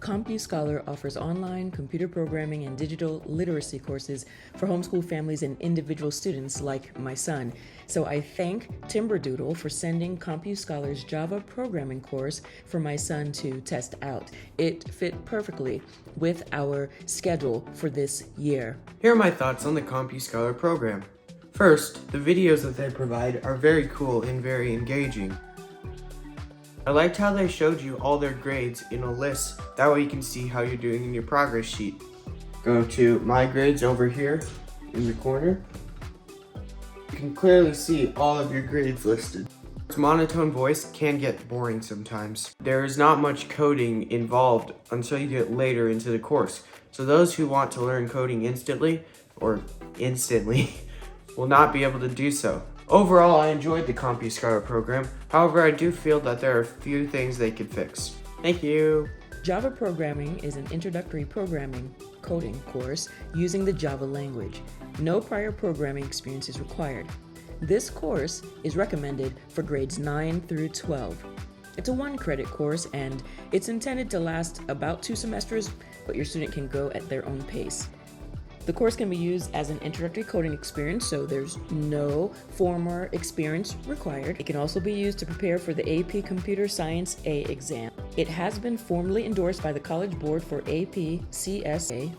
CompuScholar offers online computer programming and digital literacy courses for homeschool families and individual students like my son. So I thank Timberdoodle for sending CompuScholar's Java programming course for my son to test out. It fit perfectly with our schedule for this year. Here are my thoughts on the CompuScholar program. First, the videos that they provide are very cool and very engaging. I liked how they showed you all their grades in a list. That way you can see how you're doing in your progress sheet. Go to My Grades over here in the corner. You can clearly see all of your grades listed. Its monotone voice can get boring sometimes. There is not much coding involved until you get later into the course. So those who want to learn coding instantly will not be able to do so. Overall, I enjoyed the CompuScholar program. However, I do feel that there are a few things they could fix. Thank you. Java programming is an introductory programming coding course using the Java language. No prior programming experience is required. This course is recommended for grades 9 through 12. It's a 1-credit course and it's intended to last about 2 semesters, but your student can go at their own pace. The course can be used as an introductory coding experience, so there's no formal experience required. It can also be used to prepare for the AP Computer Science A exam. It has been formally endorsed by the College Board for AP CSA.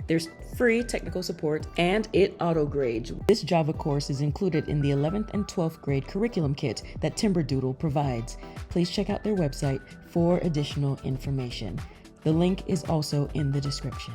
There's free technical support and it auto-grades. This Java course is included in the 11th and 12th grade curriculum kit that Timberdoodle provides. Please check out their website for additional information. The link is also in the description.